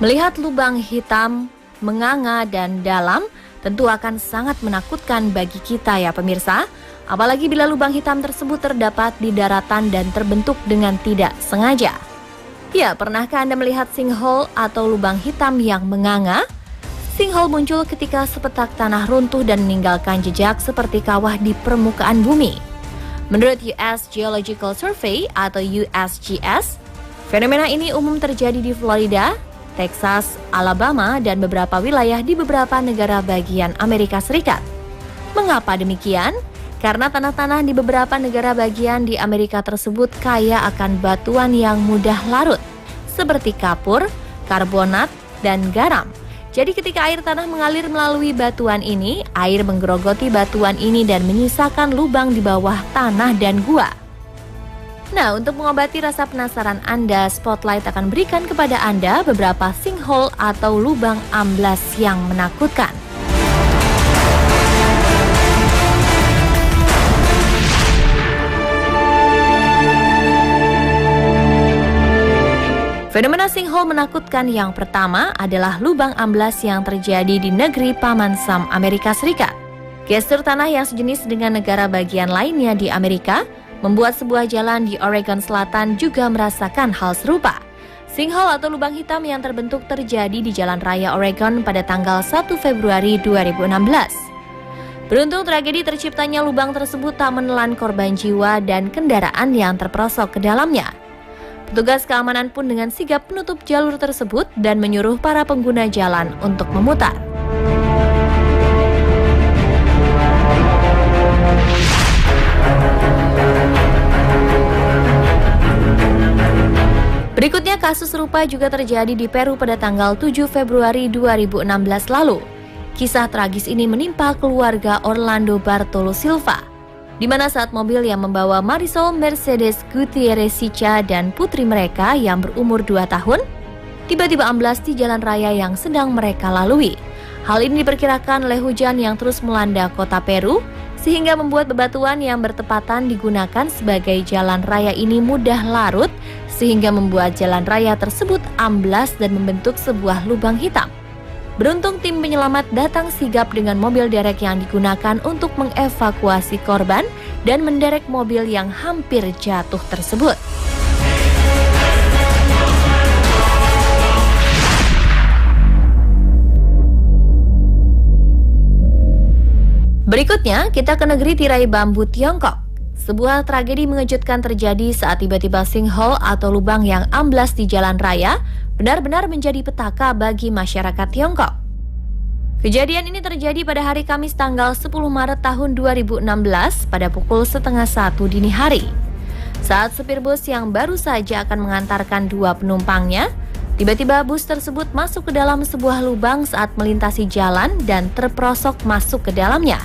Melihat lubang hitam, menganga dan dalam tentu akan sangat menakutkan bagi kita ya pemirsa. Apalagi bila lubang hitam tersebut terdapat di daratan dan terbentuk dengan tidak sengaja. Ya, pernahkah Anda melihat sinkhole atau lubang hitam yang menganga? Sinkhole muncul ketika sepetak tanah runtuh dan meninggalkan jejak seperti kawah di permukaan bumi. Menurut US Geological Survey atau USGS, fenomena ini umum terjadi di Florida, Texas, Alabama, dan beberapa wilayah di beberapa negara bagian Amerika Serikat. Mengapa demikian? Karena tanah-tanah di beberapa negara bagian di Amerika tersebut kaya akan batuan yang mudah larut, seperti kapur, karbonat, dan garam. Jadi ketika air tanah mengalir melalui batuan ini, air menggerogoti batuan ini dan menyisakan lubang di bawah tanah dan gua. Nah, untuk mengobati rasa penasaran Anda, Spotlight akan berikan kepada Anda beberapa sinkhole atau lubang amblas yang menakutkan. Fenomena sinkhole menakutkan yang pertama adalah lubang amblas yang terjadi di negeri Paman Sam, Amerika Serikat. Gestur tanah yang sejenis dengan negara bagian lainnya di Amerika membuat sebuah jalan di Oregon Selatan juga merasakan hal serupa. Sinkhole atau lubang hitam yang terbentuk terjadi di Jalan Raya Oregon pada tanggal 1 Februari 2016. Beruntung tragedi terciptanya lubang tersebut tak menelan korban jiwa dan kendaraan yang terperosok ke dalamnya. Petugas keamanan pun dengan sigap menutup jalur tersebut dan menyuruh para pengguna jalan untuk memutar. Berikutnya, kasus serupa juga terjadi di Peru pada tanggal 7 Februari 2016 lalu. Kisah tragis ini menimpa keluarga Orlando Bartolo Silva, di mana saat mobil yang membawa Marisol Mercedes Gutierrez Sicha dan putri mereka yang berumur 2 tahun, tiba-tiba amblas di jalan raya yang sedang mereka lalui. Hal ini diperkirakan oleh hujan yang terus melanda kota Peru, sehingga membuat bebatuan yang bertepatan digunakan sebagai jalan raya ini mudah larut, sehingga membuat jalan raya tersebut amblas dan membentuk sebuah lubang hitam. Beruntung tim penyelamat datang sigap dengan mobil derek yang digunakan untuk mengevakuasi korban dan menderek mobil yang hampir jatuh tersebut. Berikutnya, kita ke negeri tirai bambu Tiongkok. Sebuah tragedi mengejutkan terjadi saat tiba-tiba sinkhole atau lubang yang amblas di jalan raya benar-benar menjadi petaka bagi masyarakat Tiongkok. Kejadian ini terjadi pada hari Kamis tanggal 10 Maret tahun 2016 pada pukul 12:30 dini hari. Saat supir bus yang baru saja akan mengantarkan 2 penumpangnya, tiba-tiba bus tersebut masuk ke dalam sebuah lubang saat melintasi jalan dan terperosok masuk ke dalamnya.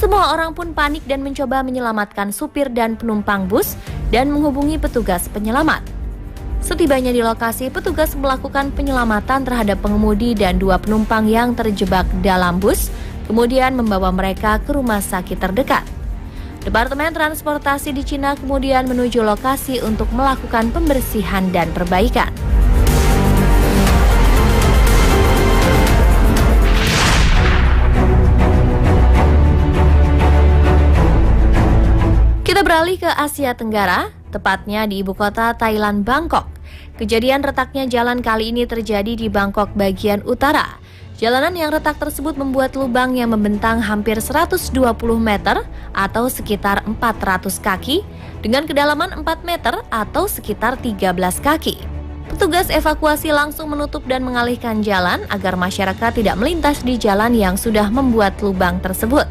Semua orang pun panik dan mencoba menyelamatkan supir dan penumpang bus dan menghubungi petugas penyelamat. Setibanya di lokasi, petugas melakukan penyelamatan terhadap pengemudi dan 2 penumpang yang terjebak dalam bus, kemudian membawa mereka ke rumah sakit terdekat. Departemen Transportasi di Cina kemudian menuju lokasi untuk melakukan pembersihan dan perbaikan. Kita beralih ke Asia Tenggara, tepatnya di ibu kota Thailand, Bangkok. Kejadian retaknya jalan kali ini terjadi di Bangkok bagian utara. Jalanan yang retak tersebut membuat lubang yang membentang hampir 120 meter atau sekitar 400 kaki dengan kedalaman 4 meter atau sekitar 13 kaki. Petugas evakuasi langsung menutup dan mengalihkan jalan agar masyarakat tidak melintas di jalan yang sudah membuat lubang tersebut.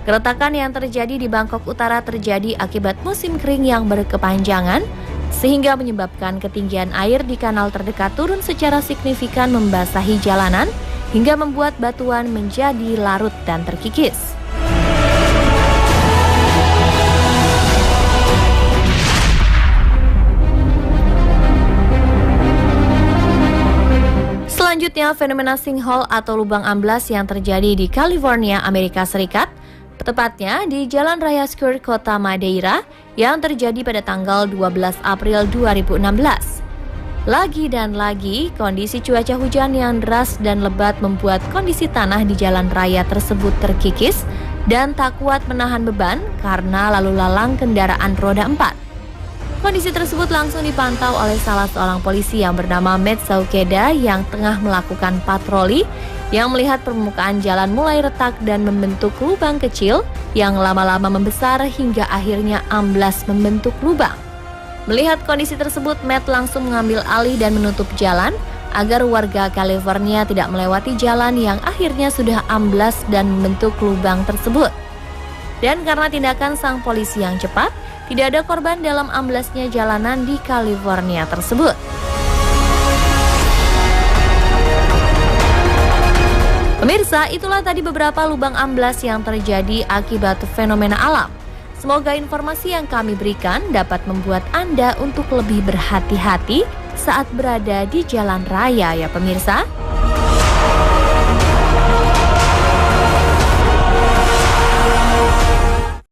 Keretakan yang terjadi di Bangkok Utara terjadi akibat musim kering yang berkepanjangan, sehingga menyebabkan ketinggian air di kanal terdekat turun secara signifikan membasahi jalanan, hingga membuat batuan menjadi larut dan terkikis. Selanjutnya, fenomena sinkhole atau lubang amblas yang terjadi di California, Amerika Serikat, tepatnya di Jalan Raya Square Kota Madeira yang terjadi pada tanggal 12 April 2016. Lagi dan lagi, kondisi cuaca hujan yang deras dan lebat membuat kondisi tanah di jalan raya tersebut terkikis dan tak kuat menahan beban karena lalu lalang kendaraan roda 4. Kondisi tersebut langsung dipantau oleh salah seorang polisi yang bernama Matt Saukeda yang tengah melakukan patroli yang melihat permukaan jalan mulai retak dan membentuk lubang kecil yang lama-lama membesar hingga akhirnya amblas membentuk lubang. Melihat kondisi tersebut, Matt langsung mengambil alih dan menutup jalan agar warga California tidak melewati jalan yang akhirnya sudah amblas dan membentuk lubang tersebut. Dan karena tindakan sang polisi yang cepat, tidak ada korban dalam amblasnya jalanan di California tersebut. Pemirsa, itulah tadi beberapa lubang amblas yang terjadi akibat fenomena alam. Semoga informasi yang kami berikan dapat membuat Anda untuk lebih berhati-hati saat berada di jalan raya ya pemirsa.